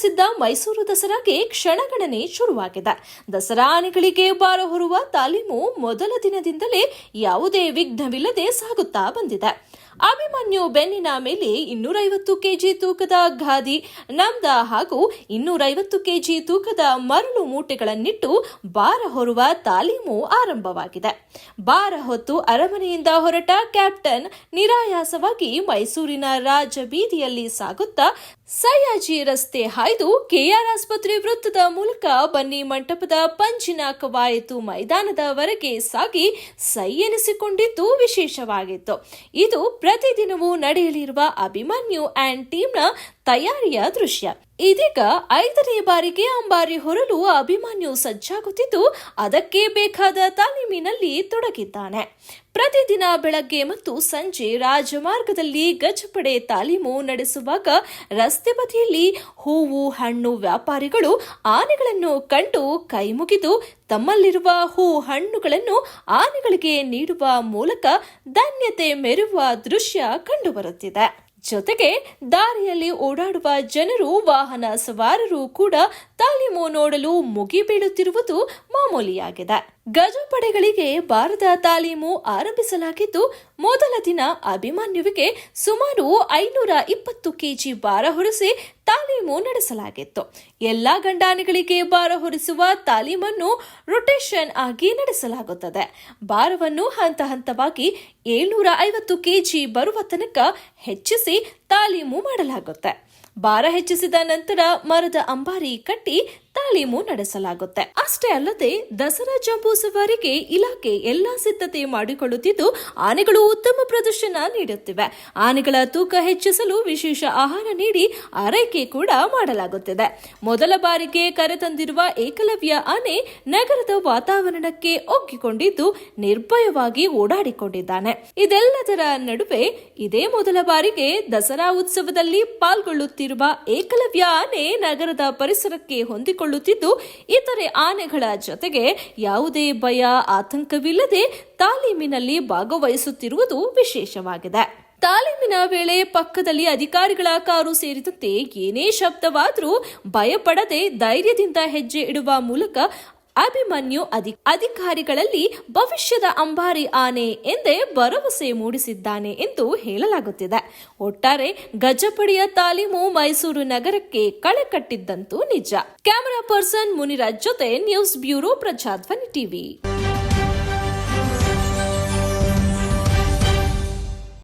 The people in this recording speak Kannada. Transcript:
ಪ್ರಸಿದ್ಧ ಮೈಸೂರು ದಸರಾಗೆ ಕ್ಷಣಗಣನೆ ಶುರುವಾಗಿದೆ. ದಸರಾ ಆನೆಗಳಿಗೆ ಭಾರ ಹೊರುವ ತಾಲೀಮು ಮೊದಲ ದಿನದಿಂದಲೇ ಯಾವುದೇ ವಿಘ್ನವಿಲ್ಲದೆ ಸಾಗುತ್ತಾ ಬಂದಿದೆ. ಅಭಿಮನ್ಯು ಬೆನ್ನಿನ ಮೇಲೆ 250 ಕೆಜಿ ತೂಕದ ಗಾದಿ, ನಮ್ದ ಹಾಗೂ 250 ಕೆಜಿ ತೂಕದ ಮರಳು ಮೂಟೆಗಳನ್ನಿಟ್ಟು ಭಾರ ಹೊರುವ ತಾಲೀಮು ಆರಂಭವಾಗಿದೆ. ಭಾರ ಹೊತ್ತು ಅರಮನೆಯಿಂದ ಹೊರಟ ಕ್ಯಾಪ್ಟನ್ ನಿರಾಯಾಸವಾಗಿ ಮೈಸೂರಿನ ರಾಜಬೀದಿಯಲ್ಲಿ ಸಾಗುತ್ತಾ ಸಯ್ಯಾಜಿ ರಸ್ತೆ ಹಾಯ್ದು ಕೆಆರ್ ಆಸ್ಪತ್ರೆ ವೃತ್ತದ ಮೂಲಕ ಬನ್ನಿ ಮಂಟಪದ ಪಂಜಿನ ಕವಾಯತು ಮೈದಾನದವರೆಗೆ ಸಾಗಿ ಸೈ ಎನಿಸಿಕೊಂಡಿದ್ದು ವಿಶೇಷವಾಗಿತ್ತು. ಇದು ಪ್ರತಿದಿನವೂ ನಡೆಯಲಿರುವ ಅಭಿಮನ್ಯು ಆ್ಯಂಡ್ ಟೀಮ್ನ ತಯಾರಿಯ ದೃಶ್ಯ. ಇದೀಗ 5ನೇ ಬಾರಿಗೆ ಅಂಬಾರಿ ಹೊರಲು ಅಭಿಮನ್ಯು ಸಜ್ಜಾಗುತ್ತಿದ್ದು ಅದಕ್ಕೆ ಬೇಕಾದ ತಾಲೀಮಿನಲ್ಲಿ ತೊಡಗಿದ್ದಾನೆ. ಪ್ರತಿದಿನ ಬೆಳಗ್ಗೆ ಮತ್ತು ಸಂಜೆ ರಾಜಮಾರ್ಗದಲ್ಲಿ ಗಜಪಡೆ ತಾಲೀಮು ನಡೆಸುವಾಗ ರಸ್ತೆ ಬದಿಯಲ್ಲಿ ಹೂವು ಹಣ್ಣು ವ್ಯಾಪಾರಿಗಳು ಆನೆಗಳನ್ನು ಕಂಡು ಕೈಮುಗಿದು ತಮ್ಮಲ್ಲಿರುವ ಹೂ ಹಣ್ಣುಗಳನ್ನು ಆನೆಗಳಿಗೆ ನೀಡುವ ಮೂಲಕ ಧನ್ಯತೆ ಮೆರೆಯುವ ದೃಶ್ಯ ಕಂಡುಬರುತ್ತಿದೆ. ಜೊತೆಗೆ ದಾರಿಯಲ್ಲಿ ಓಡಾಡುವ ಜನರು, ವಾಹನ ಸವಾರರು ಕೂಡ ತಾಲೀಮು ನೋಡಲು ಮುಗಿಬೀಳುತ್ತಿರುವುದು ಮಾಮೂಲಿಯಾಗಿದೆ. ಗಜಪಡೆಗಳಿಗೆ ಬಾರದ ತಾಲೀಮು ಆರಂಭಿಸಲಾಗಿದ್ದು ಮೊದಲ ದಿನ ಅಭಿಮನ್ಯುವಿಗೆ ಸುಮಾರು 520 ಕೆಜಿ ಭಾರ ಹೊರಿಸಿ ತಾಲೀಮು ನಡೆಸಲಾಗಿತ್ತು. ಎಲ್ಲಾ ಗಂಡಾನೆಗಳಿಗೆ ಭಾರ ಹೊರಿಸುವ ತಾಲೀಮನ್ನು ರೊಟೇಷನ್ ಆಗಿ ನಡೆಸಲಾಗುತ್ತದೆ. ಭಾರವನ್ನು ಹಂತ ಹಂತವಾಗಿ 750 ಕೆಜಿ ಬರುವ ತನಕ ಹೆಚ್ಚಿಸಿ ತಾಲೀಮು ಮಾಡಲಾಗುತ್ತೆ. ಭಾರ ಹೆಚ್ಚಿಸಿದ ನಂತರ ಮರದ ಅಂಬಾರಿ ಕಟ್ಟಿ ತಾಲೀಮು ನಡೆಸಲಾಗುತ್ತೆ. ಅಷ್ಟೇ ಅಲ್ಲದೆ ದಸರಾ ಜಂಬೂ ಸವಾರಿಗೆ ಇಲಾಖೆ ಎಲ್ಲಾ ಸಿದ್ಧತೆ ಮಾಡಿಕೊಳ್ಳುತ್ತಿದ್ದು ಆನೆಗಳು ಉತ್ತಮ ಪ್ರದರ್ಶನ ನೀಡುತ್ತಿವೆ. ಆನೆಗಳ ತೂಕ ಹೆಚ್ಚಿಸಲು ವಿಶೇಷ ಆಹಾರ ನೀಡಿ ಆರೈಕೆ ಕೂಡ ಮಾಡಲಾಗುತ್ತಿದೆ. ಮೊದಲ ಬಾರಿಗೆ ಕರೆತಂದಿರುವ ಏಕಲವ್ಯ ಆನೆ ನಗರದ ವಾತಾವರಣಕ್ಕೆ ಒಗ್ಗಿಕೊಂಡಿದ್ದು ನಿರ್ಭಯವಾಗಿ ಓಡಾಡಿಕೊಂಡಿದ್ದಾನೆ. ಇದೆಲ್ಲದರ ನಡುವೆ ಇದೇ ಮೊದಲ ಬಾರಿಗೆ ದಸರಾ ಉತ್ಸವದಲ್ಲಿ ಪಾಲ್ಗೊಳ್ಳುತ್ತಿರುವ ಏಕಲವ್ಯ ಆನೆ ನಗರದ ಪರಿಸರಕ್ಕೆ ಹೊಂದಿಕೊಳ್ಳುತ್ತಿದ್ದು ಇತರೆ ಆನೆಗಳ ಜೊತೆಗೆ ಯಾವುದೇ ಭಯ ಆತಂಕವಿಲ್ಲದೆ ತಾಲೀಮಿನಲ್ಲಿ ಭಾಗವಹಿಸುತ್ತಿರುವುದು ವಿಶೇಷವಾಗಿದೆ. ತಾಲೀಮಿನ ವೇಳೆ ಪಕ್ಕದಲ್ಲಿ ಅಧಿಕಾರಿಗಳ ಕಾರು ಸೇರಿದಂತೆ ಏನೇ ಶಬ್ದವಾದರೂ ಭಯಪಡದೆ ಧೈರ್ಯದಿಂದ ಹೆಜ್ಜೆ ಇಡುವ ಮೂಲಕ ಅಭಿಮನ್ಯು ಅಧಿಕಾರಿಗಳಲ್ಲಿ ಭವಿಷ್ಯದ ಅಂಬಾರಿ ಆನೆ ಎಂದೇ ಭರವಸೆ ಮೂಡಿಸಿದ್ದಾನೆ ಎಂದು ಹೇಳಲಾಗುತ್ತಿದೆ. ಒಟ್ಟಾರೆ ಗಜಪಡೆಯ ತಾಲೀಮು ಮೈಸೂರು ನಗರಕ್ಕೆ ಕಳೆ ಕಟ್ಟಿದ್ದಂತೂ ನಿಜ. ಕ್ಯಾಮರಾ ಪರ್ಸನ್ ಮುನಿರಾಜ್ ಜೊತೆ ನ್ಯೂಸ್ ಬ್ಯೂರೋ ಪ್ರಜಾಧ್ವನಿ ಟಿವಿ.